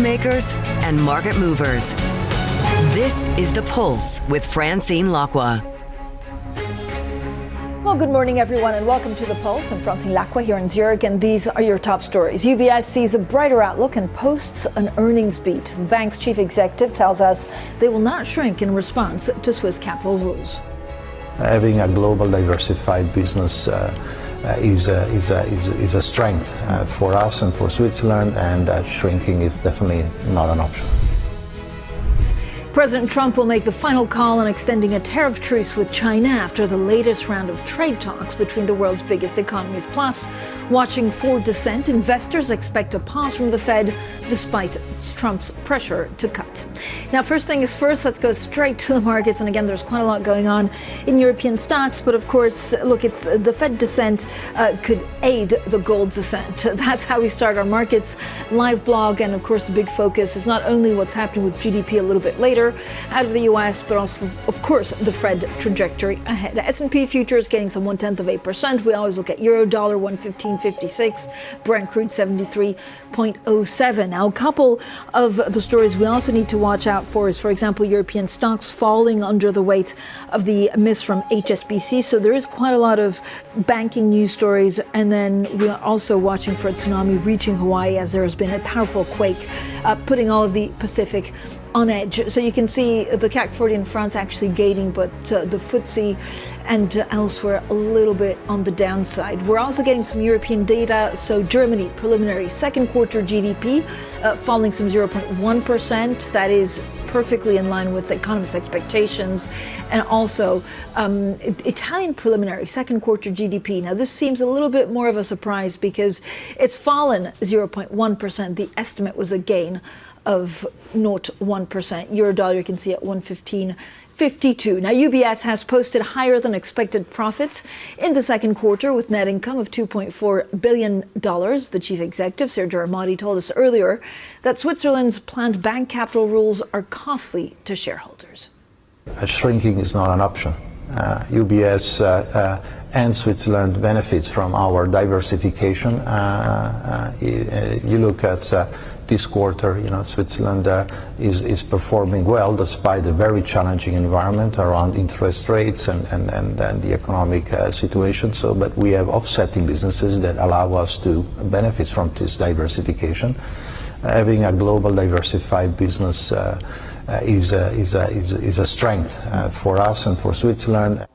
makers and market movers. This is The Pulse with Francine Lacqua. Well, good morning, everyone, and welcome to The Pulse. I'm Francine Lacqua here in Zurich, and these are your top stories. UBS sees a brighter outlook and posts an earnings beat. The bank's chief executive tells us they will not shrink in response to Swiss capital rules. Having a global diversified business is a strength for us and for Switzerland, and shrinking is definitely not an option. President Trump will make the final call on extending a tariff truce with China after the latest round of trade talks between the world's biggest economies. Plus, watching for dissent, investors expect a pause from the Fed despite Trump's pressure to cut. Now, first thing is first, let's go straight to the markets. And again, there's quite a lot going on in European stocks. But of course, look, it's the Fed dissent could aid the gold's ascent. That's how we start our markets live blog. And of course, the big focus is not only what's happening with GDP a little bit later out of the U.S., but also, of course, the Fed trajectory ahead. The S&P futures getting some 0.1%. We always look at euro dollar 115.56, Brent crude 73.07. Now, a couple of the stories we also need to watch out for is, for example, European stocks falling under the weight of the miss from HSBC. So there is quite a lot of banking news stories. And then we are also watching for a tsunami reaching Hawaii as there has been a powerful quake, putting all of the Pacific on edge. So you can see the CAC 40 in France actually gaining, but the FTSE and elsewhere a little bit on the downside. We're also getting some European data. So Germany, preliminary second quarter GDP falling some 0.1%. That is perfectly in line with the economist expectations. And also Italian preliminary second quarter GDP. Now this seems a little bit more of a surprise because it's fallen 0.1%. The estimate was a gain of 0.1%. Euro dollar you can see at 115.52. Now UBS has posted higher than expected profits in the second quarter with net income of $2.4 billion. The chief executive, Sergio Ermotti, told us earlier that Switzerland's planned bank capital rules are costly to shareholders. Shrinking is not an option. UBS and Switzerland benefits from our diversification. You look at this quarter, Switzerland is performing well despite a very challenging environment around interest rates and the economic situation. But we have offsetting businesses that allow us to benefit from this diversification. Having a global diversified business is a strength for us and for Switzerland.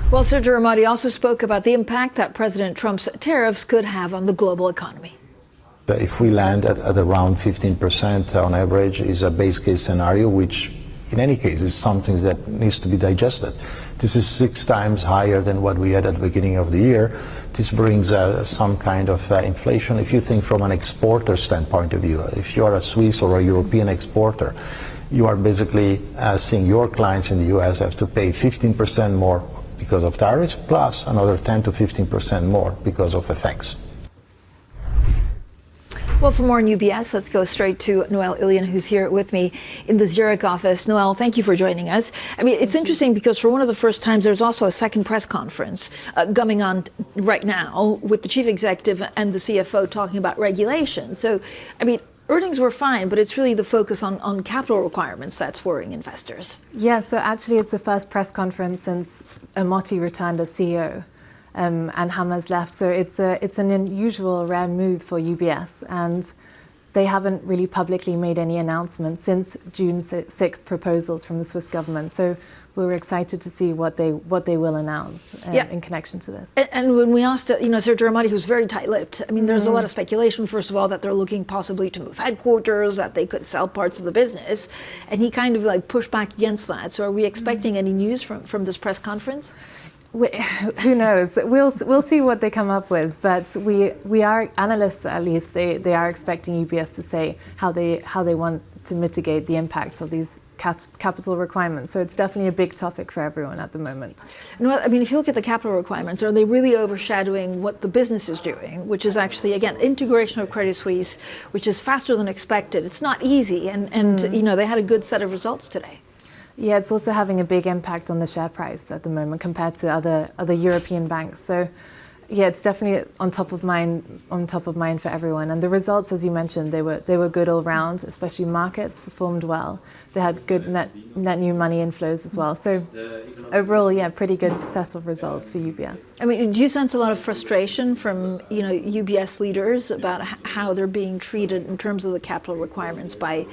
Well, Sergio Ermotti also spoke about the impact that President Trump's tariffs could have on the global economy. If we land at around 15% on average is a base case scenario, which in any case is something that needs to be digested. This is 6 times higher than what we had at the beginning of the year. This brings some kind of inflation. If you think from an exporter standpoint of view, if you are a Swiss or a European exporter, you are basically seeing your clients in the US have to pay 15% more because of tariffs, plus another 10 to 15% more because of FX. Well, for more on UBS, let's go straight to Noelle Illian, who's here with me in the Zurich office. Noelle, thank you for joining us. I mean, it's interesting because for one of the first times, there's also a second press conference coming on right now with the chief executive and the CFO talking about regulation. So, I mean, earnings were fine, but it's really the focus on capital requirements that's worrying investors. Yeah, so actually it's the first press conference since Ermotti returned as CEO. And Hammer's left, so it's an unusual, rare move for UBS, and they haven't really publicly made any announcements since June 6th proposals from the Swiss government. So we're excited to see what they will announce in connection to this. And when we asked, Sergio Ermotti, who's very tight-lipped. I mean, there's a lot of speculation, first of all, that they're looking possibly to move headquarters, that they could sell parts of the business, and he kind of pushed back against that. So are we expecting any news from this press conference? Who knows? We'll see what they come up with, but we are analysts, at least they are expecting UBS to say how they want to mitigate the impacts of these capital requirements. So it's definitely a big topic for everyone at the moment. I mean, if you look at the capital requirements, are they really overshadowing what the business is doing, which is actually, again, integration of Credit Suisse, which is faster than expected. It's not easy, and they had a good set of results today. Yeah, it's also having a big impact on the share price at the moment compared to other European banks. So yeah, it's definitely on top of mind for everyone. And the results, as you mentioned, they were good all round. Especially markets performed well. They had good net new money inflows as well. So overall, yeah, pretty good set of results for UBS. I mean, do you sense a lot of frustration from UBS leaders about how they're being treated in terms of the capital requirements by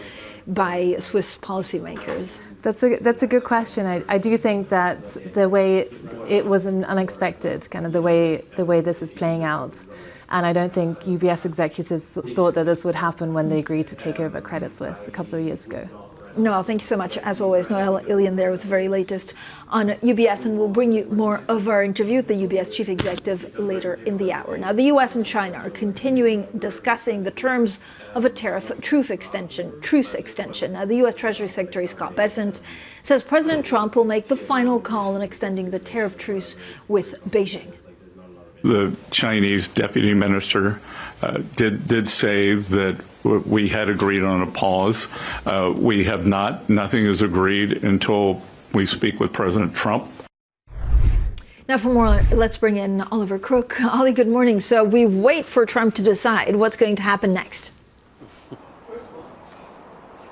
Swiss policymakers? That's a good question. I do think that the way it was an unexpected, kind of the way this is playing out. And I don't think UBS executives thought that this would happen when they agreed to take over Credit Suisse a couple of years ago. Noel, thank you so much. As always, Noel Ilian there with the very latest on UBS, and we'll bring you more of our interview with the UBS chief executive later in the hour. Now, the US and China are continuing discussing the terms of a tariff truce extension. Now, the US Treasury Secretary Scott Bessent says President Trump will make the final call on extending the tariff truce with Beijing. The Chinese deputy minister did say that we had agreed on a pause. We have not. Nothing is agreed until we speak with President Trump. Now for more, let's bring in Oliver Crook. Ollie, good morning. So we wait for Trump to decide what's going to happen next.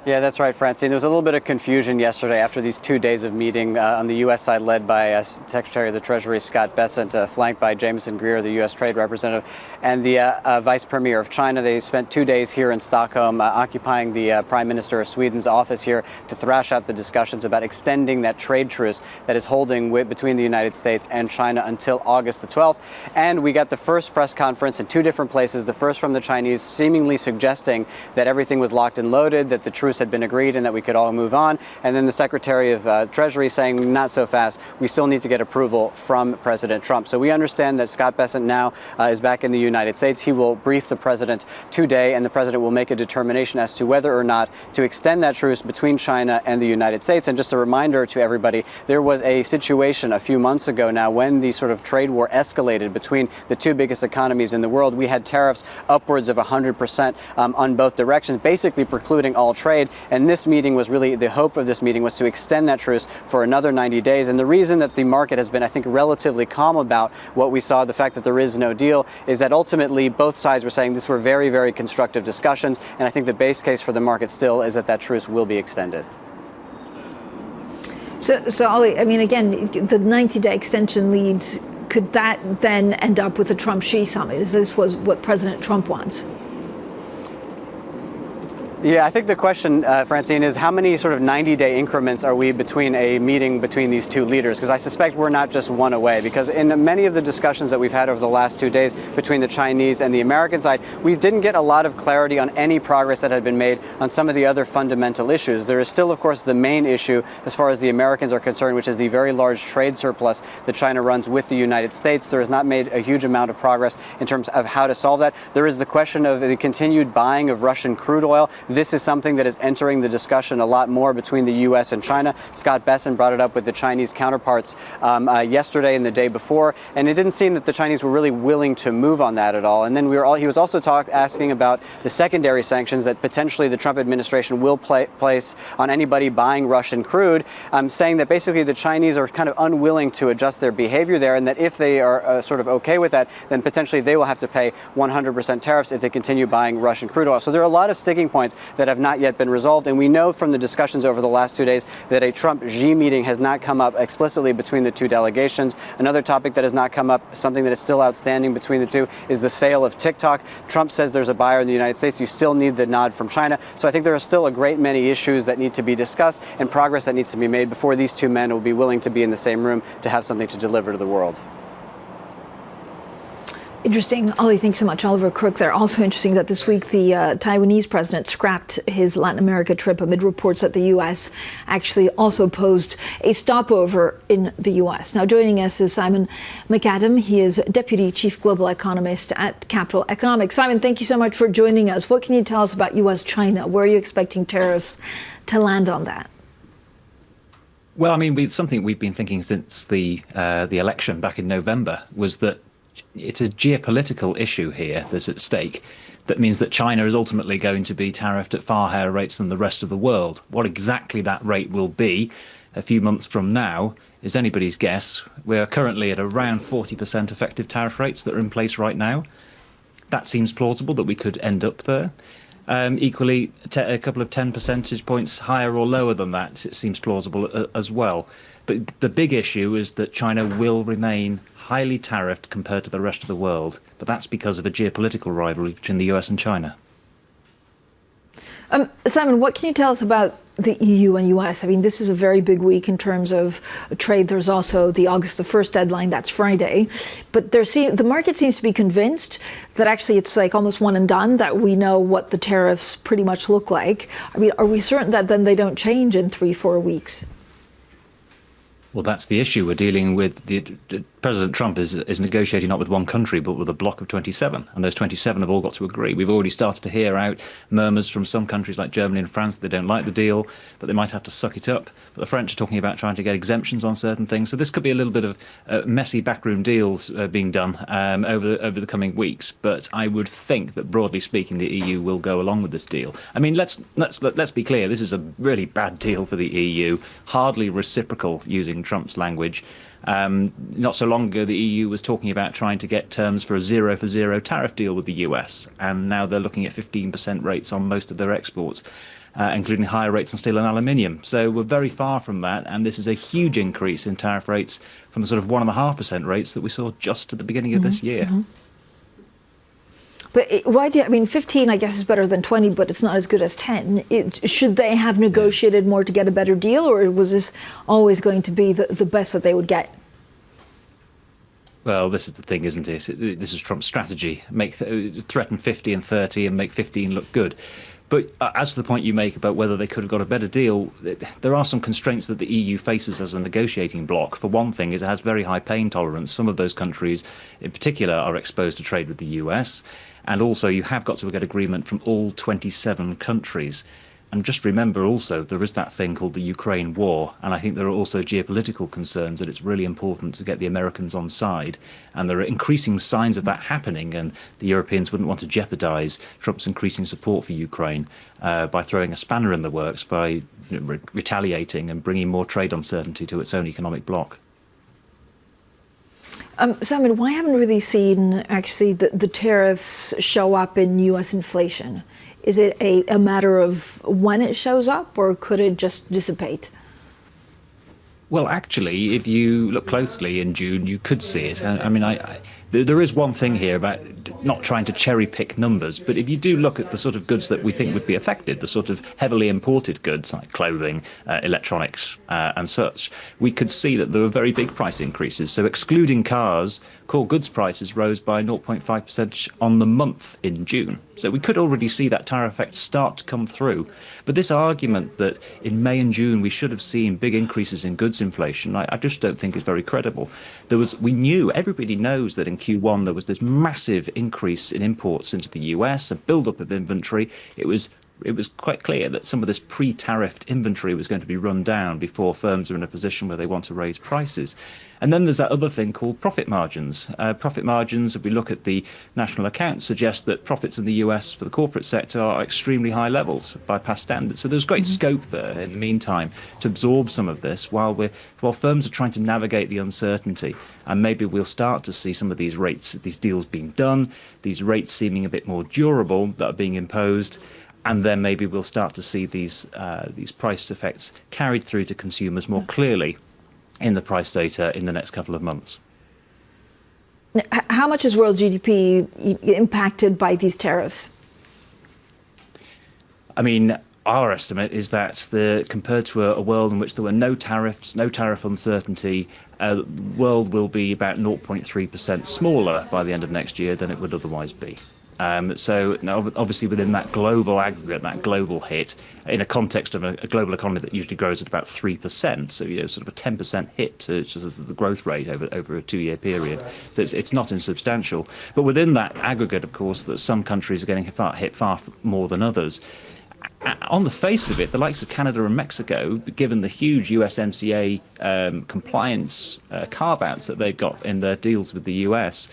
Yeah, that's right, Francine. There was a little bit of confusion yesterday after these 2 days of meeting on the U.S. side, led by Secretary of the Treasury Scott Bessent, flanked by Jamieson Greer, the U.S. Trade Representative, and the Vice Premier of China. They spent 2 days here in Stockholm, occupying the Prime Minister of Sweden's office here to thrash out the discussions about extending that trade truce that is holding between the United States and China until August the 12th. And we got the first press conference in 2 different places. The first from the Chinese, seemingly suggesting that everything was locked and loaded, that the truce had been agreed and that we could all move on. And then the Secretary of Treasury saying, not so fast, we still need to get approval from President Trump. So we understand that Scott Bessent now is back in the United States. He will brief the president today, and the president will make a determination as to whether or not to extend that truce between China and the United States. And just a reminder to everybody, there was a situation a few months ago now when the sort of trade war escalated between the 2 biggest economies in the world. We had tariffs upwards of 100% on both directions, basically precluding all trade. And this meeting was really, the hope of this meeting was to extend that truce for another 90 days. And the reason that the market has been, I think, relatively calm about what we saw, the fact that there is no deal, is that ultimately both sides were saying these were very, very constructive discussions. And I think the base case for the market still is that that truce will be extended. So Ollie, I mean, again, the 90-day extension leads, could that then end up with a Trump-Xi summit? Is this what President Trump wants? Yeah, I think the question, Francine, is how many sort of 90-day increments are we between a meeting between these 2 leaders? Because I suspect we're not just one away. Because in many of the discussions that we've had over the last 2 days between the Chinese and the American side, we didn't get a lot of clarity on any progress that had been made on some of the other fundamental issues. There is still, of course, the main issue as far as the Americans are concerned, which is the very large trade surplus that China runs with the United States. There has not made a huge amount of progress in terms of how to solve that. There is the question of the continued buying of Russian crude oil. This is something that is entering the discussion a lot more between the U.S. and China. Scott Bessent brought it up with the Chinese counterparts yesterday and the day before, and it didn't seem that the Chinese were really willing to move on that at all. And then he was also asking about the secondary sanctions that potentially the Trump administration will place on anybody buying Russian crude, saying that basically the Chinese are kind of unwilling to adjust their behavior there, and that if they are sort of okay with that, then potentially they will have to pay 100% tariffs if they continue buying Russian crude oil. So there are a lot of sticking points that have not yet been resolved. And we know from the discussions over the last 2 days that a Trump-Xi meeting has not come up explicitly between the 2 delegations. Another topic that has not come up, something that is still outstanding between the 2, is the sale of TikTok. Trump says there's a buyer in the United States. You still need the nod from China. So I think there are still a great many issues that need to be discussed and progress that needs to be made before these 2 men will be willing to be in the same room to have something to deliver to the world. Interesting. Ollie, thanks so much. Oliver Crook there. Also interesting that this week the Taiwanese president scrapped his Latin America trip amid reports that the U.S. actually also posed a stopover in the U.S. Now joining us is Simon Macadam. He is Deputy Chief Global Economist at Capital Economics. Simon, thank you so much for joining us. What can you tell us about U.S.-China? Where are you expecting tariffs to land on that? Well, I mean, something we've been thinking since the election back in November was that it's a geopolitical issue here that's at stake. That means that China is ultimately going to be tariffed at far higher rates than the rest of the world. What exactly that rate will be a few months from now is anybody's guess. We're currently at around 40% effective tariff rates that are in place right now. That seems plausible that we could end up there. Equally, a couple of 10 percentage points higher or lower than that, it seems plausible as well. But the big issue is that China will remain highly tariffed compared to the rest of the world. But that's because of a geopolitical rivalry between the US and China. Simon, what can you tell us about the EU and US? I mean, this is a very big week in terms of trade. There's also the August the 1st deadline, that's Friday. But the market seems to be convinced that actually it's like almost one and done, that we know what the tariffs pretty much look like. I mean, are we certain that then they don't change in 3-4 weeks? Well, that's the issue. We're dealing with President Trump is negotiating not with one country, but with a bloc of 27. And those 27 have all got to agree. We've already started to hear out murmurs from some countries like Germany and France that they don't like the deal, but they might have to suck it up. But the French are talking about trying to get exemptions on certain things. So this could be a little bit of messy backroom deals being done over the coming weeks. But I would think that, broadly speaking, the EU will go along with this deal. I mean, let's be clear. This is a really bad deal for the EU, hardly reciprocal, using Trump's language. Not so long ago, the EU was talking about trying to get terms for a zero-for-zero tariff deal with the US, and now they're looking at 15% rates on most of their exports, including higher rates on steel and aluminium. So we're very far from that, and this is a huge increase in tariff rates from the sort of 1.5% rates that we saw just at the beginning of this year. But why do you, I mean, 15, I guess, is better than 20, but it's not as good as 10. Should they have negotiated more to get a better deal, or was this always going to be the best that they would get? Well, this is the thing, isn't it? This is Trump's strategy. Threaten 50 and 30 and make 15 look good. But as to the point you make about whether they could have got a better deal, there are some constraints that the EU faces as a negotiating bloc. For one thing, it has very high pain tolerance. Some of those countries in particular are exposed to trade with the US. And also, you have got to get agreement from all 27 countries. And just remember also, there is that thing called the Ukraine war. And I think there are also geopolitical concerns that it's really important to get the Americans on side. And there are increasing signs of that happening. And the Europeans wouldn't want to jeopardize Trump's increasing support for Ukraine by throwing a spanner in the works, by retaliating and bringing more trade uncertainty to its own economic bloc. Simon, why haven't we really seen actually the tariffs show up in U.S. inflation? Is it a matter of when it shows up, or could it just dissipate? Well, actually, if you look closely in June, you could see it. I mean, there is one thing here about not trying to cherry pick numbers, but if you do look at the sort of goods that we think would be affected, the sort of heavily imported goods like clothing, electronics and such, we could see that there were very big price increases. So excluding cars, core goods prices rose by 0.5% on the month in June. So we could already see that tariff effect start to come through. But this argument that in May and June we should have seen big increases in goods inflation, I just don't think is very credible. Everybody knows that in Q1 there was this massive increase in imports into the US, a build-up of inventory. It was quite clear that some of this pre-tariffed inventory was going to be run down before firms are in a position where they want to raise prices. And then there's that other thing called profit margins. Profit margins, if we look at the national accounts, suggest that profits in the US for the corporate sector are extremely high levels by past standards. So there's great scope there in the meantime to absorb some of this while firms are trying to navigate the uncertainty. And maybe we'll start to see some of these deals being done, these rates seeming a bit more durable that are being imposed. And then maybe we'll start to see these price effects carried through to consumers more clearly in the price data in the next couple of months. How much is world GDP impacted by these tariffs? I mean, our estimate is that compared to a world in which there were no tariffs, no tariff uncertainty, the world will be about 0.3% smaller by the end of next year than it would otherwise be. So now, obviously, within that global aggregate, that global hit, in a context of a global economy that usually grows at about 3%, so sort of a 10% hit to sort of the growth rate over a 2-year period. So it's not insubstantial. But within that aggregate, of course, that some countries are getting hit far more than others. On the face of it, the likes of Canada and Mexico, given the huge USMCA compliance carve-outs that they've got in their deals with the US,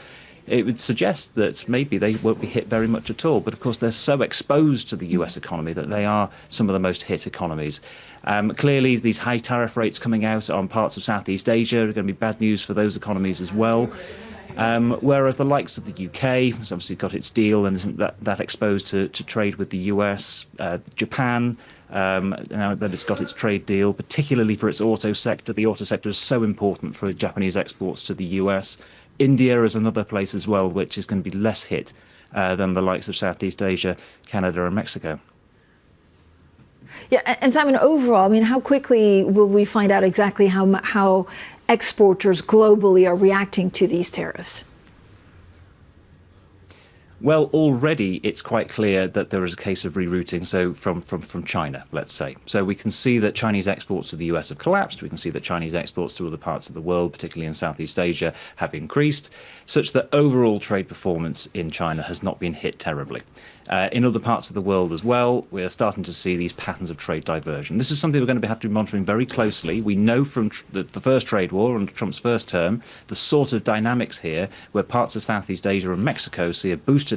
it would suggest that maybe they won't be hit very much at all. But of course, they're so exposed to the US economy that they are some of the most hit economies. Clearly, these high tariff rates coming out on parts of Southeast Asia are going to be bad news for those economies as well. Whereas the likes of the UK has obviously got its deal and isn't that exposed to trade with the US. Japan, now that it's got its trade deal, particularly for its auto sector. The auto sector is so important for Japanese exports to the US. India is another place as well, which is going to be less hit than the likes of Southeast Asia, Canada and Mexico. Yeah, and Simon, overall, I mean, how quickly will we find out exactly how exporters globally are reacting to these tariffs? Well, already it's quite clear that there is a case of rerouting, so from China, let's say. So we can see that Chinese exports to the US have collapsed. We can see that Chinese exports to other parts of the world, particularly in Southeast Asia, have increased, such that overall trade performance in China has not been hit terribly. In other parts of the world as well, we are starting to see these patterns of trade diversion. This is something we're going to have to be monitoring very closely. We know from the first trade war under Trump's first term, the sort of dynamics here, where parts of Southeast Asia and Mexico see a boost to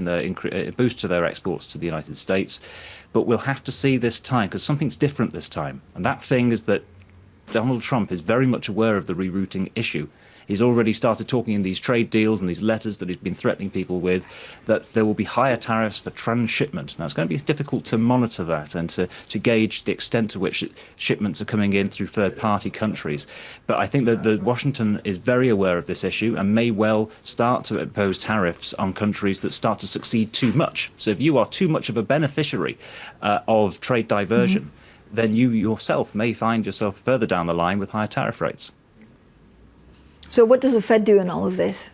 their exports to the United States. But we'll have to see this time, because something's different this time. And that thing is that Donald Trump is very much aware of the rerouting issue. He's already started talking in these trade deals and these letters that he's been threatening people with that there will be higher tariffs for transshipment. Now, it's going to be difficult to monitor that and to gauge the extent to which shipments are coming in through third-party countries. But I think that Washington is very aware of this issue and may well start to impose tariffs on countries that start to succeed too much. So if you are too much of a beneficiary of trade diversion, then you yourself may find yourself further down the line with higher tariff rates. So what does the Fed do in all of this?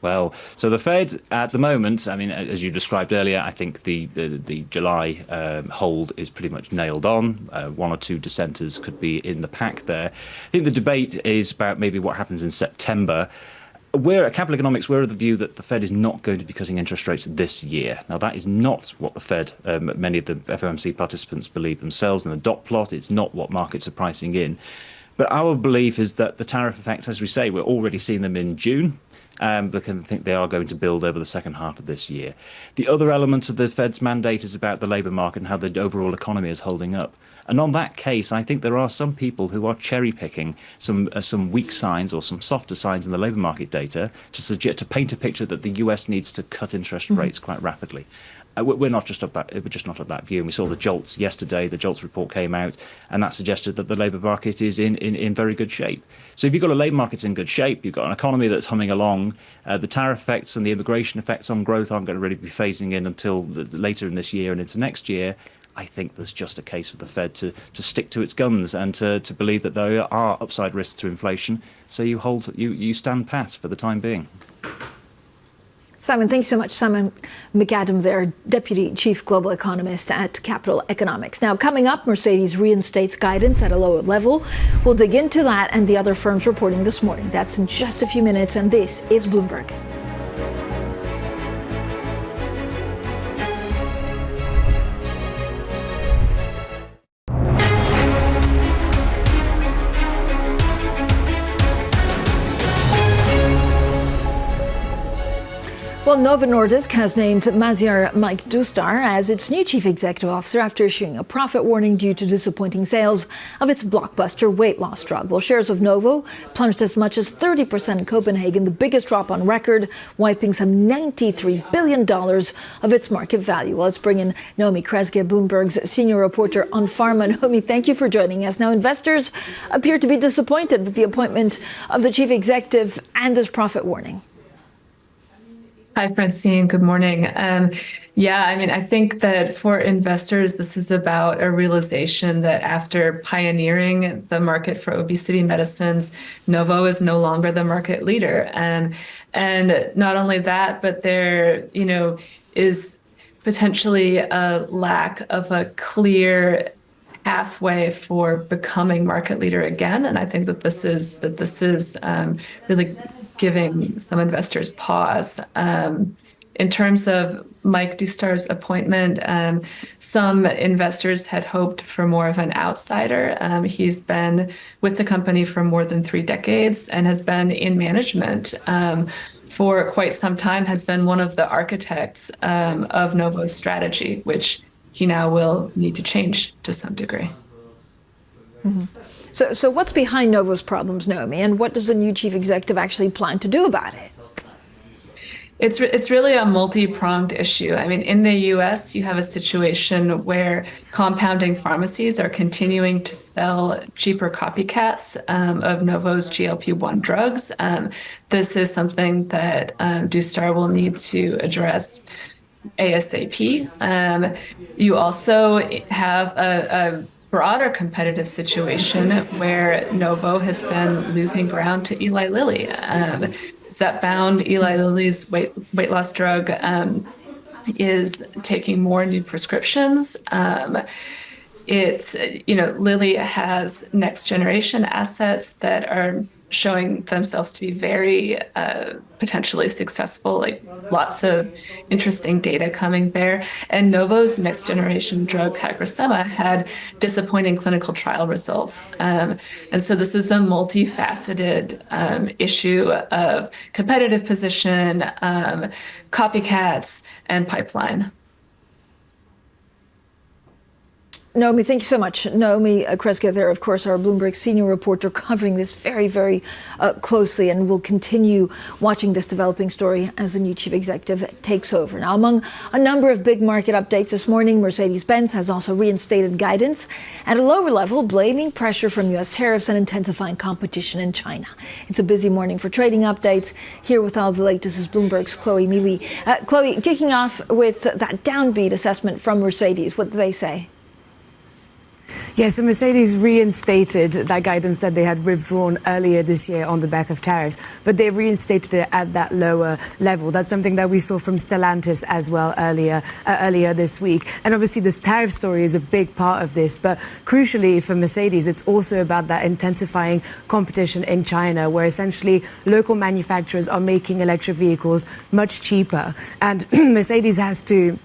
Well, so the Fed at the moment, I mean, as you described earlier, I think the July hold is pretty much nailed on. One or two dissenters could be in the pack there. I think the debate is about maybe what happens in September. We're at Capital Economics, we're of the view that the Fed is not going to be cutting interest rates this year. Now, that is not what the Fed, many of the FOMC participants believe themselves in the dot plot. It's not what markets are pricing in. But our belief is that the tariff effects, as we say, we're already seeing them in June, because I think they are going to build over the second half of this year. The other element of the Fed's mandate is about the labour market and how the overall economy is holding up. And on that case, I think there are some people who are cherry-picking some weak signs or some softer signs in the labour market data to paint a picture that the US needs to cut interest rates quite rapidly. We're not just of that. We're just not of that view. And we saw the JOLTS yesterday. The JOLTS report came out, and that suggested that the labour market is in very good shape. So if you've got a labour market in good shape, you've got an economy that's humming along. The tariff effects and the immigration effects on growth aren't going to really be phasing in until later in this year and into next year. I think there's just a case for the Fed to stick to its guns and to believe that there are upside risks to inflation. So you stand pat for the time being. Simon, thanks so much. Simon Macadam there, Deputy Chief Global Economist at Capital Economics. Now, coming up, Mercedes reinstates guidance at a lower level. We'll dig into that and the other firms reporting this morning. That's in just a few minutes, and this is Bloomberg. Well, Novo Nordisk has named Maziar Mike Dustar as its new chief executive officer after issuing a profit warning due to disappointing sales of its blockbuster weight loss drug. Well, shares of Novo plunged as much as 30% in Copenhagen, the biggest drop on record, wiping some $93 billion of its market value. Well, let's bring in Naomi Kresge, Bloomberg's senior reporter on pharma. Naomi, thank you for joining us. Now, investors appear to be disappointed with the appointment of the chief executive and this profit warning. Hi, Francine. Good morning. I think that for investors, this is about a realization that after pioneering the market for obesity medicines, Novo is no longer the market leader. And not only that, but there, is potentially a lack of a clear pathway for becoming market leader again. And I think that this is really giving some investors pause. In terms of Mike Dustar's appointment, some investors had hoped for more of an outsider. He's been with the company for more than 3 decades and has been in management for quite some time has been one of the architects of Novo's strategy, which he now will need to change to some degree. Mm-hmm. So what's behind Novo's problems, Naomi, and what does the new chief executive actually plan to do about it? It's really a multi-pronged issue. I mean, in the US, you have a situation where compounding pharmacies are continuing to sell cheaper copycats of Novo's GLP-1 drugs. This is something that Dustar will need to address ASAP. You also have a broader competitive situation where Novo has been losing ground to Eli Lilly. Zepbound, Eli Lilly's weight loss drug, is taking more new prescriptions. Lilly has next generation assets that are showing themselves to be very potentially successful, like lots of interesting data coming there. And Novo's next generation drug, CagriSema, had disappointing clinical trial results. And so this is a multifaceted issue of competitive position, copycats, and pipeline. Naomi, thank you so much. Naomi Kresge there, of course, our Bloomberg senior reporter, covering this very, very closely, and will continue watching this developing story as the new chief executive takes over. Now, among a number of big market updates this morning, Mercedes-Benz has also reinstated guidance at a lower level, blaming pressure from U.S. tariffs and intensifying competition in China. It's a busy morning for trading updates. Here with all the latest is Bloomberg's Chloe Mealy. Chloe, kicking off with that downbeat assessment from Mercedes, what do they say? Yeah, so Mercedes reinstated that guidance that they had withdrawn earlier this year on the back of tariffs, but they reinstated it at that lower level. That's something that we saw from Stellantis as well earlier this week. And obviously this tariff story is a big part of this, but crucially for Mercedes, it's also about that intensifying competition in China, where essentially local manufacturers are making electric vehicles much cheaper. And Mercedes has to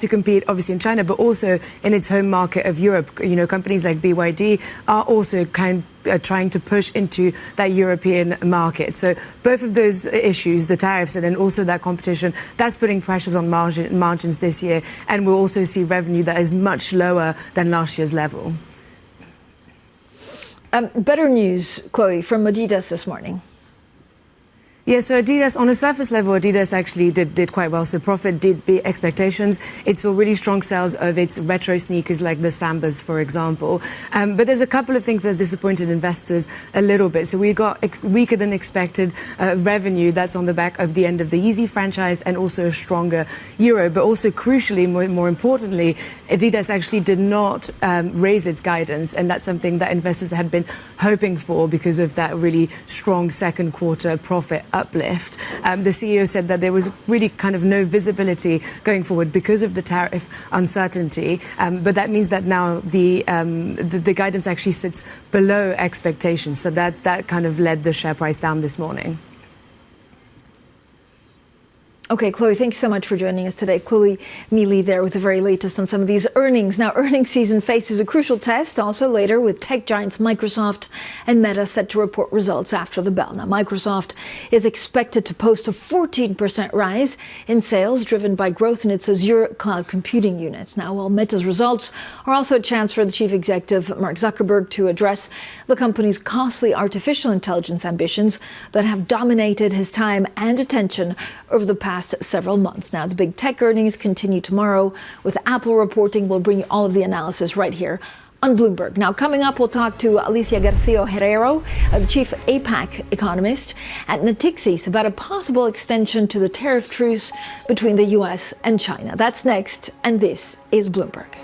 compete, obviously, in China, but also in its home market of Europe. You know, companies like BYD are also trying to push into that European market. So both of those issues, the tariffs and then also that competition, that's putting pressures on margins this year. And we'll also see revenue that is much lower than last year's level. Better news, Chloe, from Adidas this morning. Yeah, so Adidas, on a surface level, Adidas actually did quite well. So profit did beat expectations. It saw really strong sales of its retro sneakers like the Sambas, for example. But there's a couple of things that disappointed investors a little bit. So we got weaker than expected revenue. That's on the back of the end of the Yeezy franchise and also a stronger euro. But also crucially, more importantly, Adidas actually did not raise its guidance. And that's something that investors had been hoping for because of that really strong second quarter profit uplift. The CEO said that there was really kind of no visibility going forward because of the tariff uncertainty. But that means that now the guidance actually sits below expectations. So that kind of led the share price down this morning. Okay, Chloe, thank you so much for joining us today. Chloe Mealy there with the very latest on some of these earnings. Now, earnings season faces a crucial test also later, with tech giants Microsoft and Meta set to report results after the bell. Now, Microsoft is expected to post a 14% rise in sales, driven by growth in its Azure cloud computing unit. Now, while Meta's results are also a chance for the chief executive, Mark Zuckerberg, to address the company's costly artificial intelligence ambitions that have dominated his time and attention over the past several months. Now, the big tech earnings continue tomorrow, with Apple reporting. We'll bring you all of the analysis right here on Bloomberg. Now, coming up, we'll talk to Alicia Garcia-Herrero, the chief APAC economist at Natixis, about a possible extension to the tariff truce between the U.S. and China. That's next, and this is Bloomberg.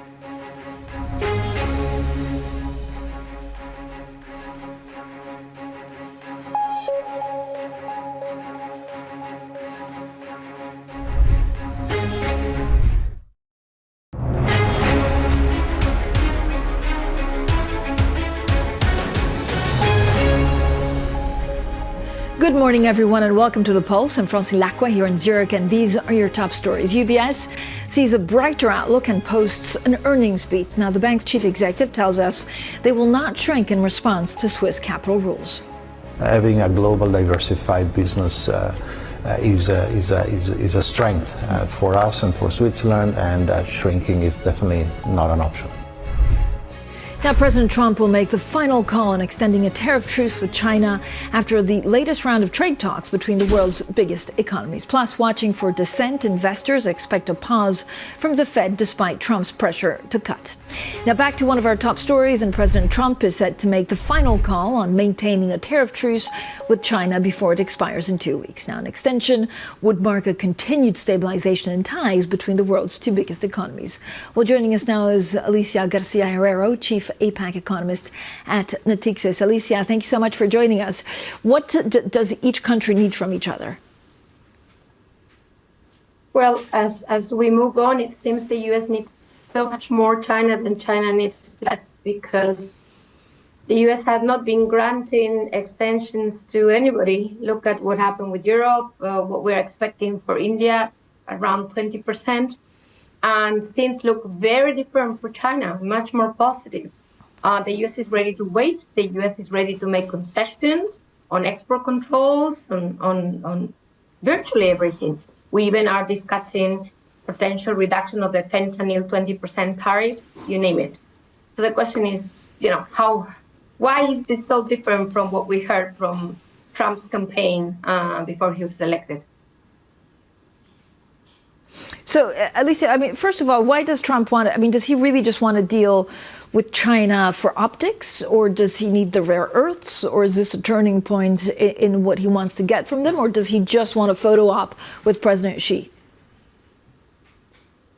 Good morning, everyone, and welcome to The Pulse. I'm Francine Lacqua here in Zurich, and these are your top stories. UBS sees a brighter outlook and posts an earnings beat. Now, the bank's chief executive tells us they will not shrink in response to Swiss capital rules. having a global diversified business is a strength for us and for Switzerland, and shrinking is definitely not an option. Now, President Trump will make the final call on extending a tariff truce with China after the latest round of trade talks between the world's biggest economies. Plus, watching for dissent, investors expect a pause from the Fed despite Trump's pressure to cut. Now, back to one of our top stories, and President Trump is set to make the final call on maintaining a tariff truce with China before it expires in 2 weeks. Now, an extension would mark a continued stabilization in ties between the world's two biggest economies. Well, joining us now is Alicia Garcia-Herrero, Chief APAC economist at Natixis. Alicia, thank you so much for joining us. What does each country need from each other? Well, as we move on, it seems the U.S. needs so much more China than China needs less, because the U.S. have not been granting extensions to anybody. Look at what happened with Europe, what we're expecting for India, around 20%. And things look very different for China, much more positive. The U.S. is ready to wait. The U.S. is ready to make concessions on export controls, on virtually everything. We even are discussing potential reduction of the fentanyl 20% tariffs, you name it. So the question is, why is this so different from what we heard from Trump's campaign before he was elected? So, Alicia, first of all, why does Trump want to, does he really just want to deal with China for optics, or does he need the rare earths, or is this a turning point in what he wants to get from them, or does he just want a photo op with President Xi?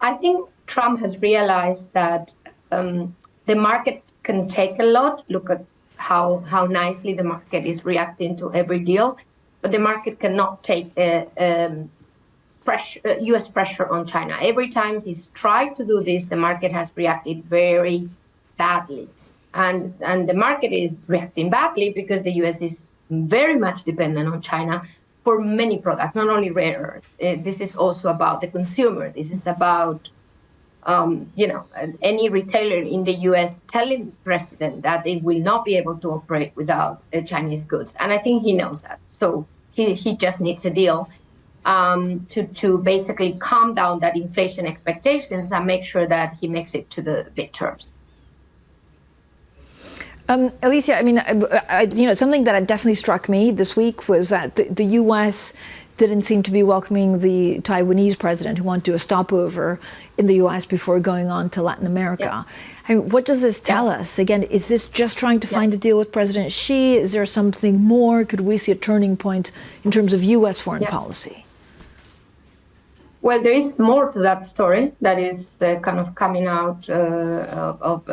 I think Trump has realized that the market can take a lot. Look at how nicely the market is reacting to every deal, but the market cannot take U.S. pressure on China. Every time he's tried to do this, the market has reacted very badly. And the market is reacting badly because the U.S. is very much dependent on China for many products, not only rare earth. This is also about the consumer. This is about, any retailer in the U.S. telling the president that they will not be able to operate without Chinese goods. And I think he knows that. So he just needs a deal to basically calm down that inflation expectations and make sure that he makes it to the midterms. Alicia, something that definitely struck me this week was that the U.S. didn't seem to be welcoming the Taiwanese president who wanted to do a stopover in the U.S. before going on to Latin America. Yeah. What does this tell us? Again, is this just trying to find a deal with President Xi? Is there something more? Could we see a turning point in terms of U.S. foreign policy? Well, there is more to that story that is kind of coming out of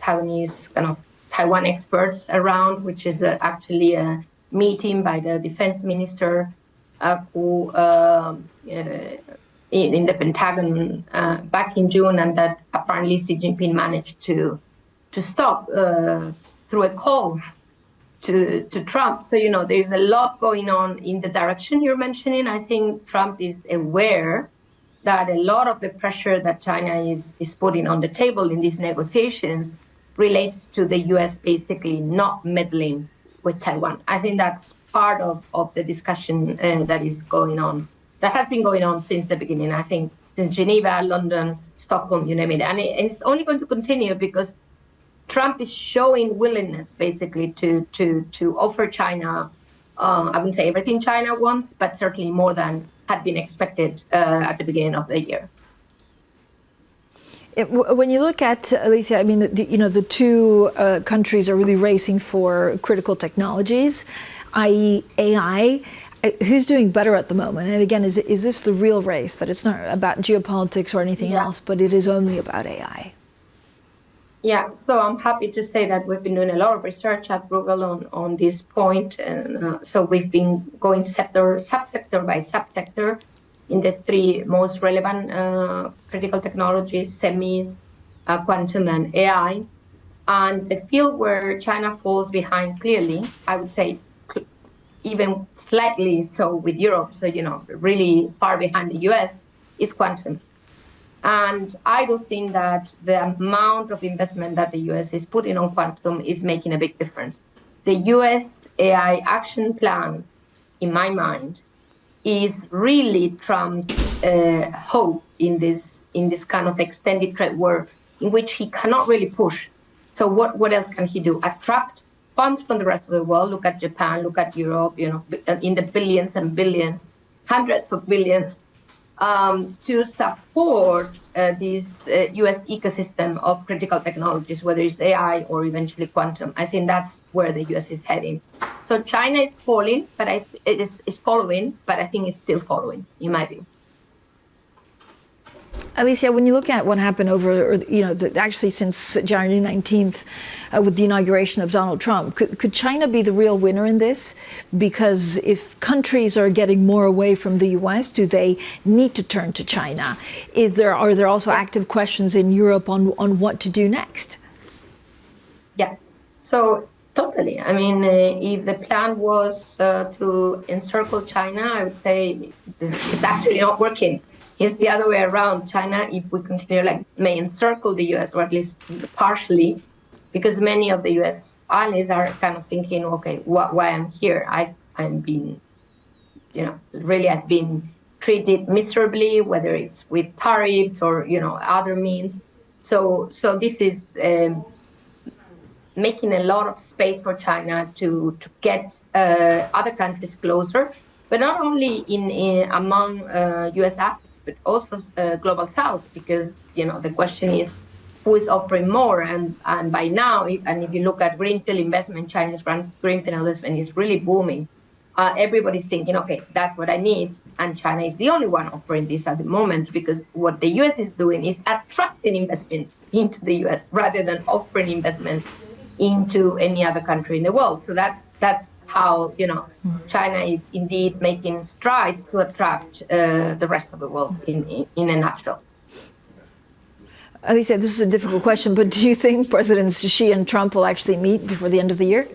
Taiwanese kind of Taiwan experts around, which is actually a meeting by the defense minister who in the Pentagon back in June, and that apparently Xi Jinping managed to stop through a call to Trump. So, there's a lot going on in the direction you're mentioning. I think Trump is aware that a lot of the pressure that China is putting on the table in these negotiations relates to the U.S. basically not meddling with Taiwan. I think that's part of the discussion that is going on, that has been going on since the beginning. I think in Geneva, London, Stockholm, you name it. And it's only going to continue because Trump is showing willingness basically to offer China, I wouldn't say everything China wants, but certainly more than had been expected at the beginning of the year. When you look at, Alicia, the two countries are really racing for critical technologies, i.e. AI. Who's doing better at the moment? And again, is this the real race, that it's not about geopolitics or anything else, but it is only about AI? Yeah, so I'm happy to say that we've been doing a lot of research at Bruegel on this point. And so we've been going subsector by subsector in the three most relevant critical technologies: semis, quantum, and AI. And the field where China falls behind clearly, I would say even slightly so with Europe, so, really far behind the US, is quantum. And I do think that the amount of investment that the US is putting on quantum is making a big difference. The US AI action plan, in my mind, is really Trump's hope in this kind of extended trade war in which he cannot really push. So what else can he do? Attract funds from the rest of the world. Look at Japan, look at Europe, in the billions and billions, hundreds of billions, to support this US ecosystem of critical technologies, whether it's AI or eventually quantum. I think that's where the US is heading. So China is falling, but it is following, but I think it's still following, in my view. Alicia, when you look at what happened actually since January 19th with the inauguration of Donald Trump, could China be the real winner in this? Because if countries are getting more away from the US, do they need to turn to China? Are there also active questions in Europe on what to do next? Yeah, so totally. I mean, if the plan was to encircle China, I would say it's actually not working. It's the other way around. China, if we continue, may encircle the US, or at least partially, because many of the US allies are kind of thinking, okay, why I'm here? I've been treated miserably, whether it's with tariffs or, other means. So this is making a lot of space for China to get other countries closer, but not only among US allies, but also Global South, because the question is who is offering more, and by now, if you look at greenfield investment, China's greenfield investment is really booming. Everybody's thinking, okay, that's what I need, and China is the only one offering this at the moment, because what the US is doing is attracting investment into the US rather than offering investment into any other country in the world. So that's how China is indeed making strides to attract the rest of the world in a nutshell. Alicia, this is a difficult question, but do you think Presidents Xi and Trump will actually meet before the end of the year?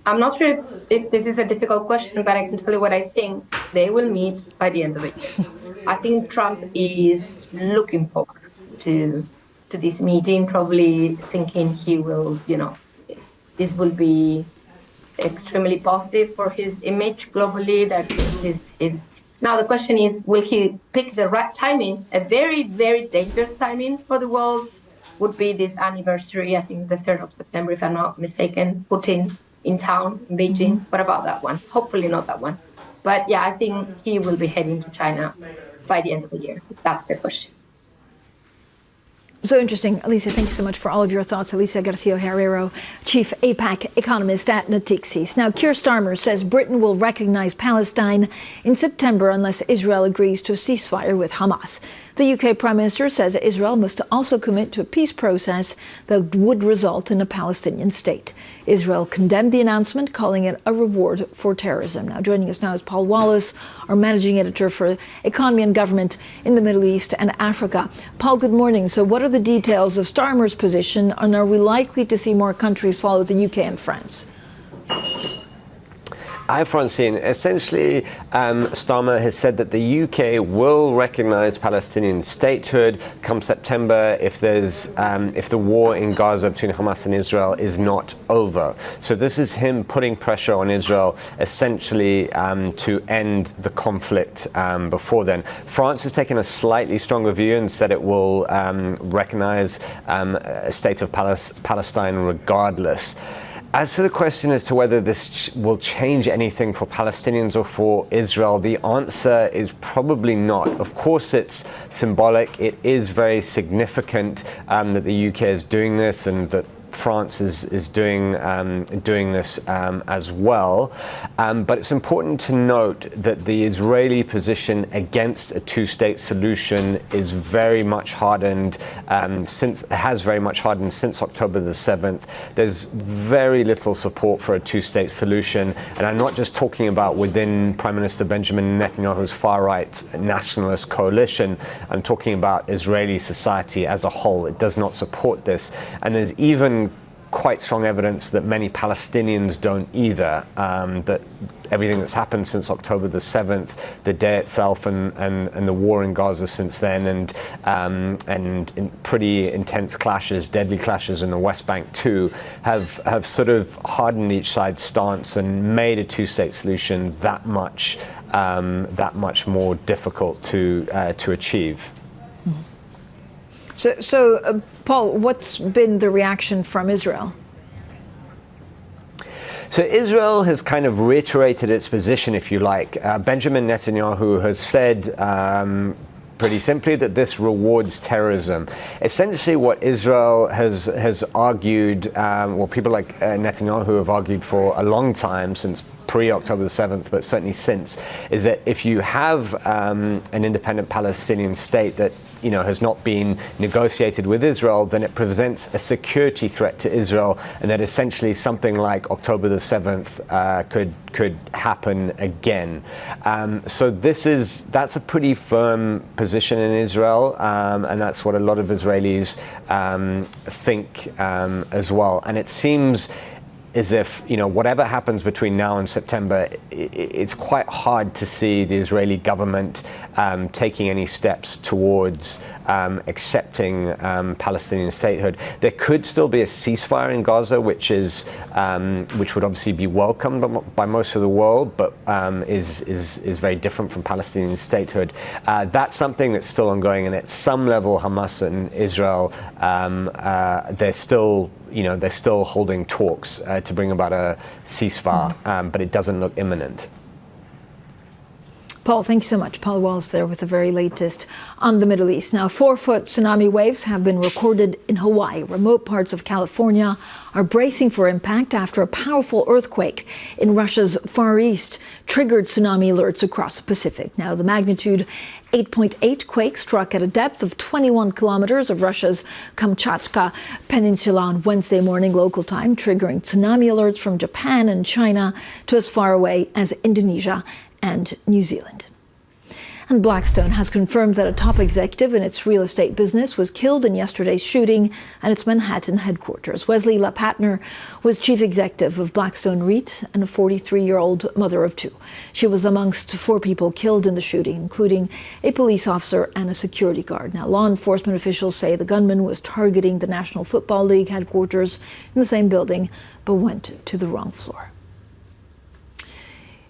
I'm not sure if this is a difficult question, but I can tell you what I think. They will meet by the end of the year. I think Trump is looking forward to this meeting, probably thinking he will, this will be extremely positive for his image globally. That is now the question is, will he pick the right timing? A very, very dangerous timing for the world would be this anniversary. I think it's the 3rd of September, if I'm not mistaken. Putin in town in Beijing. What about that one? Hopefully not that one. But yeah, I think he will be heading to China by the end of the year. That's the question. So interesting. Alicia, thank you so much for all of your thoughts. Alicia Garcia-Herrero, Chief APAC Economist at Natixis. Now, Keir Starmer says Britain will recognize Palestine in September unless Israel agrees to a ceasefire with Hamas. The UK Prime Minister says Israel must also commit to a peace process that would result in a Palestinian state. Israel condemned the announcement, calling it a reward for terrorism. Now, joining us now is Paul Wallace, our managing editor for Economy and Government in the Middle East and Africa. Paul, good morning. So what are the details of Starmer's position, and are we likely to see more countries follow the UK and France? Hi, Francine. Essentially, Starmer has said that the UK will recognise Palestinian statehood come September if the war in Gaza between Hamas and Israel is not over. So this is him putting pressure on Israel, essentially to end the conflict before then. France has taken a slightly stronger view and said it will recognise a state of Palestine regardless. As to the question as to whether this will change anything for Palestinians or for Israel, the answer is probably not. Of course, it's symbolic. It is very significant that the UK is doing this and that France is doing this as well. But it's important to note that the Israeli position against a two-state solution is very much hardened since October the 7th. There's very little support for a two-state solution, and I'm not just talking about within Prime Minister Benjamin Netanyahu's far-right nationalist coalition. I'm talking about Israeli society as a whole. It does not support this, and there's even quite strong evidence that many Palestinians don't either, that everything that's happened since October the 7th, the day itself, and the war in Gaza since then, and in pretty intense clashes, deadly clashes in the West Bank too, have sort of hardened each side's stance and made a two-state solution that much more difficult to achieve. So, Paul, what's been the reaction from Israel? So Israel has kind of reiterated its position, if you like. Benjamin Netanyahu has said pretty simply that this rewards terrorism. Essentially what Israel has argued, well, people like Netanyahu have argued for a long time, since pre-October the 7th, but certainly since, is that if you have an independent Palestinian state that has not been negotiated with Israel, then it presents a security threat to Israel, and that essentially something like October the 7th could happen again. So that's a pretty firm position in Israel, and that's what a lot of Israelis think as well. And it seems as if, whatever happens between now and September, it's quite hard to see the Israeli government taking any steps towards accepting Palestinian statehood. There could still be a ceasefire in Gaza, which would obviously be welcomed by most of the world, but is very different from Palestinian statehood. That's something that's still ongoing, and at some level, Hamas and Israel, they're still holding talks to bring about a ceasefire, but it doesn't look imminent. Paul, thank you so much. Paul Walls there with the very latest on the Middle East. Now, 4-foot tsunami waves have been recorded in Hawaii. Remote parts of California are bracing for impact after a powerful earthquake in Russia's Far East triggered tsunami alerts across the Pacific. Now, the magnitude 8.8 quake struck at a depth of 21 kilometers of Russia's Kamchatka Peninsula on Wednesday morning local time, triggering tsunami alerts from Japan and China to as far away as Indonesia and New Zealand. And Blackstone has confirmed that a top executive in its real estate business was killed in yesterday's shooting at its Manhattan headquarters. Wesley LaPatner was chief executive of Blackstone REIT and a 43-year-old mother of two. She was amongst 4 people killed in the shooting, including a police officer and a security guard. Now, law enforcement officials say the gunman was targeting the National Football League headquarters in the same building, but went to the wrong floor.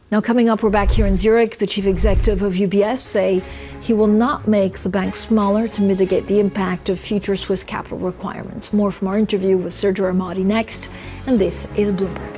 Now, coming up, we're back here in Zurich. The chief executive of UBS say he will not make the bank smaller to mitigate the impact of future Swiss capital requirements. More from our interview with Sergio Ermotti next, and this is Bloomberg.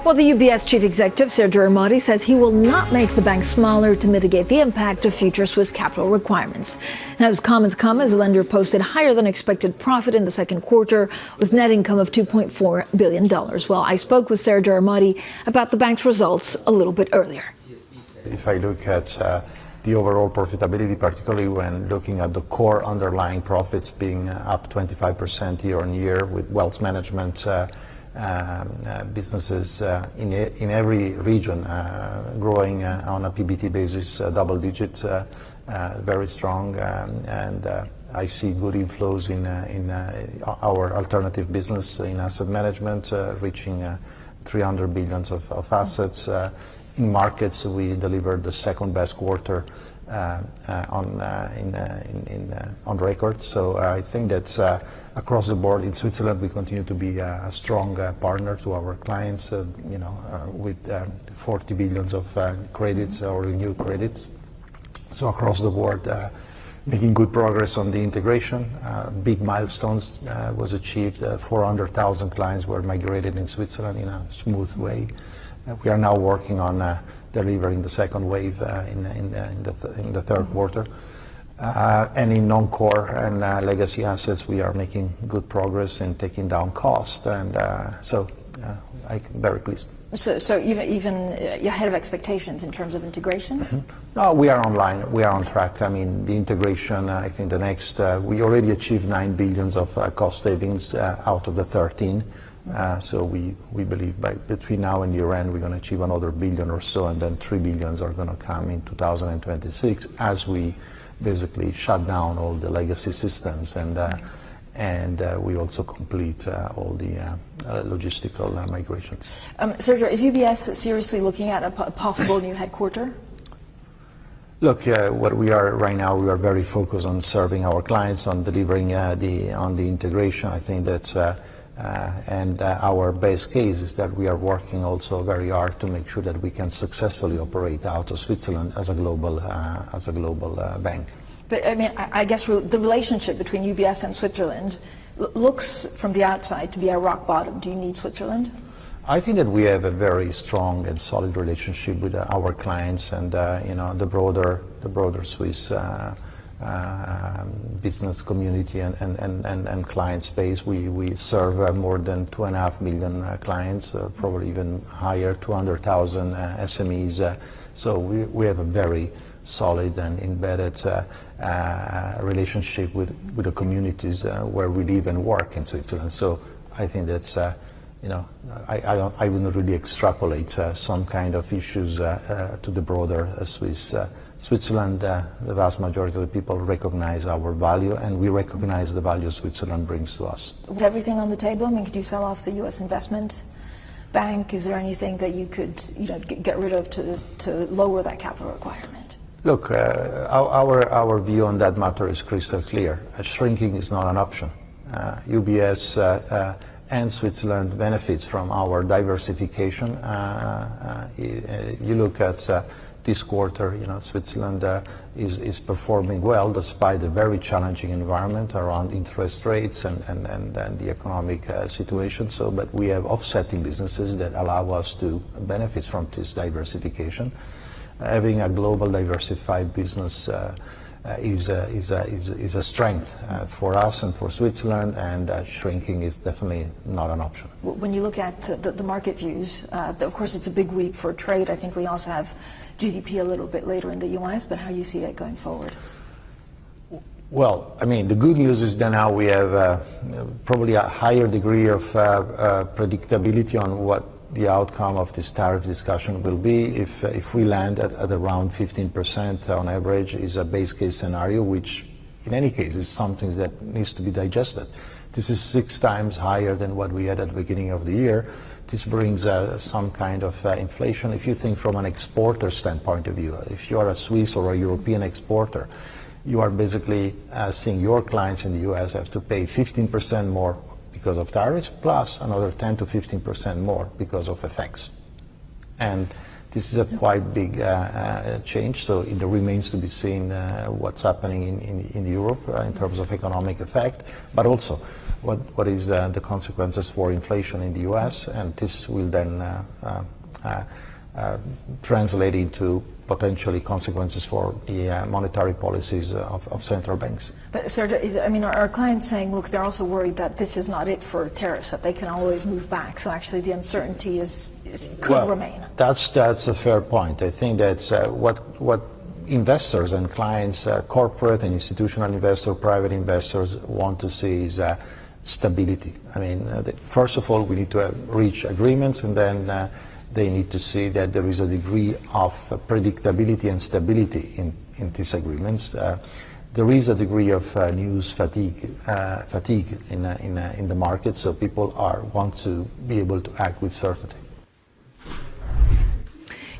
Well, the UBS chief executive, Sergio Ermotti, says he will not make the bank smaller to mitigate the impact of future Swiss capital requirements. Now, his comments come as the lender posted higher than expected profit in the second quarter with net income of $2.4 billion. Well, I spoke with Sergio Ermotti about the bank's results a little bit earlier. If I look at the overall profitability, particularly when looking at the core underlying profits being up 25% year on year, with wealth management businesses in every region growing on a PBT basis, double digit, very strong, and I see good inflows in our alternative business in asset management, reaching 300 billion of assets. In markets, we delivered the second best quarter on record. So I think that across the board in Switzerland, we continue to be a strong partner to our clients, with 40 billions of credits or renewed credits. So across the board, making good progress on the integration. Big milestones was achieved. 400,000 clients were migrated in Switzerland in a smooth way. We are now working on delivering the second wave in the third quarter. And in non-core and legacy assets, we are making good progress in taking down cost. And so I'm very pleased. So even ahead of expectations in terms of integration? Mm-hmm. No, we are online. We are on track. I mean, the integration, I think the next, we already achieved 9 billion of cost savings out of the 13. So we believe between now and year end, we're going to achieve another billion or so, and then 3 billions are going to come in 2026 as we basically shut down all the legacy systems and we also complete all the logistical migrations. Sergio, is UBS seriously looking at a possible new headquarter? Look, what we are right now, we are very focused on serving our clients, on delivering on the integration. I think that's and our base case is that we are working also very hard to make sure that we can successfully operate out of Switzerland as a global bank. But I mean, I guess the relationship between UBS and Switzerland looks from the outside to be at rock bottom. Do you need Switzerland? I think that we have a very strong and solid relationship with our clients and the broader Swiss business community and client space. We serve more than 2.5 million clients, probably even higher, 200,000 SMEs. So we have a very solid and embedded relationship with the communities where we live and work in Switzerland. So I think that's I wouldn't really extrapolate some kind of issues to the broader Switzerland. The vast majority of the people recognize our value, and we recognize the value Switzerland brings to us. Is everything on the table? I mean, could you sell off the U.S. investment bank? Is there anything that you could get rid of to lower that capital requirement? Look, our view on that matter is crystal clear. Shrinking is not an option. UBS and Switzerland benefits from our diversification. You look at this quarter, Switzerland is performing well despite a very challenging environment around interest rates and the economic situation. So, but we have offsetting businesses that allow us to benefit from this diversification. Having a global diversified business is a strength for us and for Switzerland, and shrinking is definitely not an option. When you look at the market views, of course it's a big week for trade. I think we also have GDP a little bit later in the US, but how you see it going forward? Well, I mean, the good news is that now we have probably a higher degree of predictability on what the outcome of this tariff discussion will be. If we land at around 15% on average is a base case scenario, which in any case is something that needs to be digested. This is 6 times higher than what we had at the beginning of the year. This brings some kind of inflation. If you think from an exporter standpoint of view, if you are a Swiss or a European exporter, you are basically seeing your clients in the US have to pay 15% more because of tariffs, plus another 10 to 15% more because of effects. And this is a quite big change, so it remains to be seen what's happening in Europe in terms of economic effect, but also what is the consequences for inflation in the US, and this will then translate into potentially consequences for the monetary policies of central banks. But Sergio, are our clients saying, look, they're also worried that this is not it for tariffs, that they can always move back, so actually the uncertainty could remain? That's a fair point. I think that's what investors and clients, corporate and institutional investors, private investors want to see is stability. I mean, first of all, we need to reach agreements, and then they need to see that there is a degree of predictability and stability in these agreements. There is a degree of news fatigue in the market, so people want to be able to act with certainty.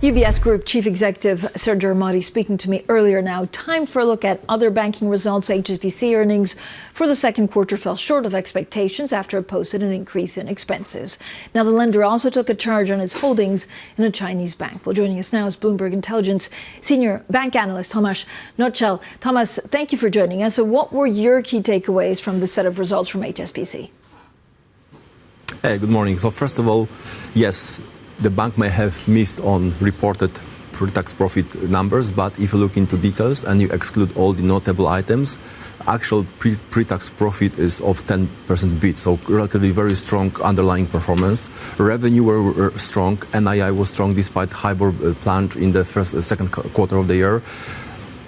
UBS Group Chief Executive Sergio Ermotti speaking to me earlier now. Time for a look at other banking results. HSBC earnings for the second quarter fell short of expectations after it posted an increase in expenses. Now, the lender also took a charge on its holdings in a Chinese bank. Well, joining us now is Bloomberg Intelligence Senior Bank Analyst Tomasz Noczel. Thomas, thank you for joining us. So what were your key takeaways from the set of results from HSBC? Hey, good morning. So first of all, yes, the bank may have missed on reported pre-tax profit numbers, but if you look into details and you exclude all the notable items, actual pre-tax profit is of 10% beat, so relatively very strong underlying performance. Revenue were strong, NII was strong despite HIBOR plunge in the second quarter of the year.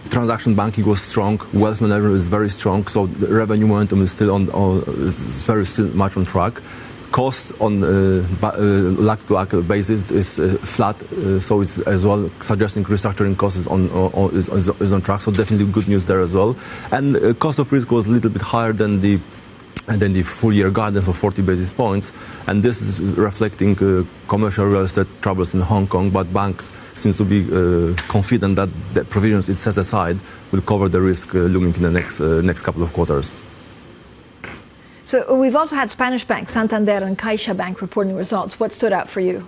Transaction banking was strong, wealth management is very strong, so the revenue momentum is still still much on track. Cost on like-to-like basis is flat, so it's as well suggesting restructuring costs is on track. So definitely good news there as well. And cost of risk was a little bit higher than the full year guidance of 40 basis points, and this is reflecting commercial real estate troubles in Hong Kong. But banks seem to be confident that the provisions it set aside will cover the risk looming in the next couple of quarters. So we've also had Spanish banks, Santander and CaixaBank, reporting results. What stood out for you?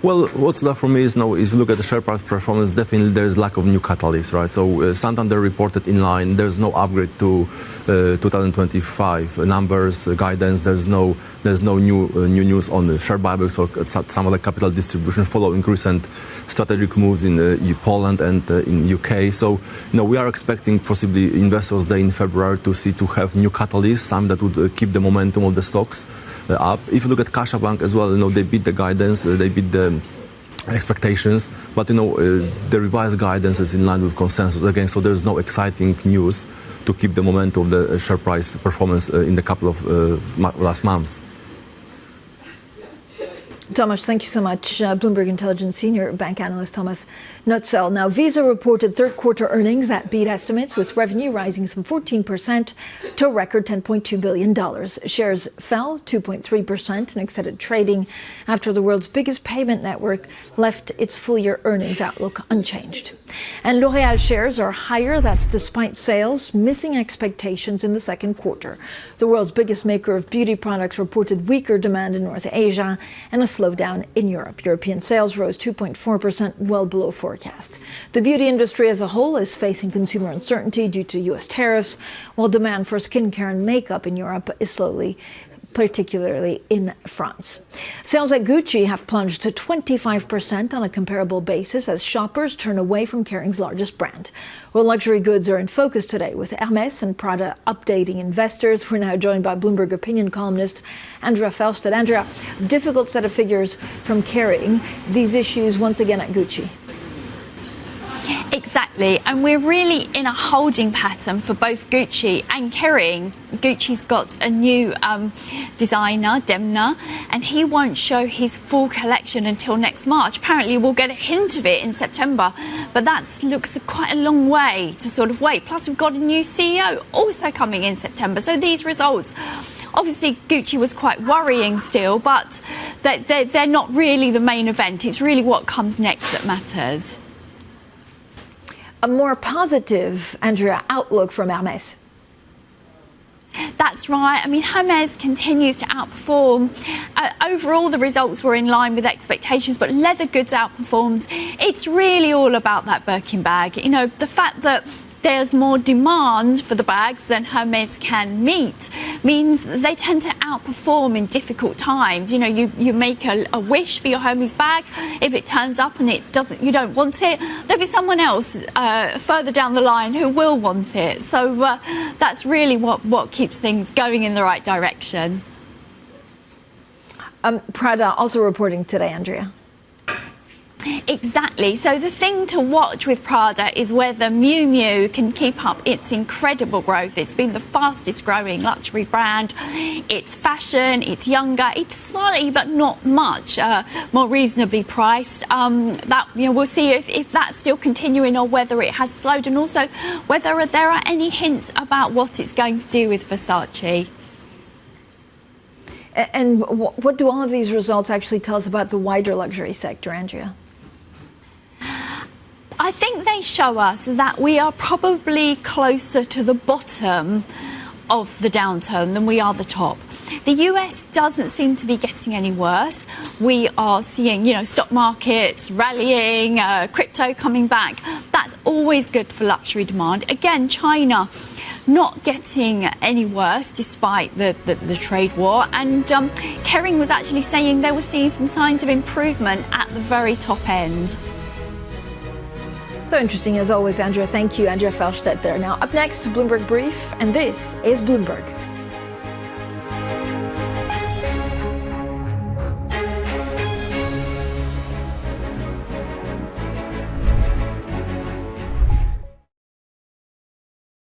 Well, what's left for me is now, if you look at the share price performance, definitely there is lack of new catalysts, right? So Santander reported in line. There's no upgrade to 2025 numbers, guidance. There's no new news on the share buybacks or some other capital distribution following recent strategic moves in Poland and in UK. So we are expecting possibly Investors' Day in February to have new catalysts, some that would keep the momentum of the stocks up. If you look at CaixaBank as well, they beat the guidance, they beat the expectations, but the revised guidance is in line with consensus again. So there's no exciting news to keep the momentum of the share price performance in the couple of last months. Thomas, thank you so much. Bloomberg Intelligence Senior Bank Analyst Thomas Nutzel. Now, Visa reported third quarter earnings that beat estimates, with revenue rising some 14% to a record $10.2 billion. Shares fell 2.3% and exited trading after the world's biggest payment network left its full year earnings outlook unchanged. And L'Oréal shares are higher. That's despite sales missing expectations in the second quarter. The world's biggest maker of beauty products reported weaker demand in North Asia and a slowdown in Europe. European sales rose 2.4%, well below forecast. The beauty industry as a whole is facing consumer uncertainty due to U.S. tariffs, while demand for skincare and makeup in Europe is slowly, particularly in France. Sales at Gucci have plunged to 25% on a comparable basis as shoppers turn away from Kering's largest brand. Well, luxury goods are in focus today, with Hermès and Prada updating investors. We're now joined by Bloomberg opinion columnist Andrea Felsted. Andrea, difficult set of figures from Kering. These issues once again at Gucci. Exactly, and we're really in a holding pattern for both Gucci and Kering. Gucci's got a new designer, Demna, and he won't show his full collection until next March. Apparently we'll get a hint of it in September, but that looks quite a long way to sort of wait. Plus we've got a new CEO also coming in September. So these results, obviously Gucci was quite worrying still, but they're not really the main event. It's really what comes next that matters. A more positive, Andrea, outlook from Hermès. That's right. I mean, Hermès continues to outperform. Overall, the results were in line with expectations, but leather goods outperforms. It's really all about that Birkin bag. The fact that there's more demand for the bags than Hermès can meet means they tend to outperform in difficult times. You make a wish for your Hermès bag. If it turns up and you don't want it, there'll be someone else further down the line who will want it. So that's really what keeps things going in the right direction. Prada also reporting today, Andrea. Exactly. So the thing to watch with Prada is whether Miu Miu can keep up its incredible growth. It's been the fastest growing luxury brand. It's fashion, it's younger, it's slightly but not much more reasonably priced. We'll see if that's still continuing or whether it has slowed, and also whether there are any hints about what it's going to do with Versace. And what do all of these results actually tell us about the wider luxury sector, Andrea? I think they show us that we are probably closer to the bottom of the downturn than we are the top. The US doesn't seem to be getting any worse. We are seeing, stock markets rallying, crypto coming back. That's always good for luxury demand. Again, China not getting any worse despite the trade war. And Kering was actually saying they were seeing some signs of improvement at the very top end. So interesting as always, Andrea. Thank you, Andrea Felstedt there. Now, up next, Bloomberg Brief, and this is Bloomberg.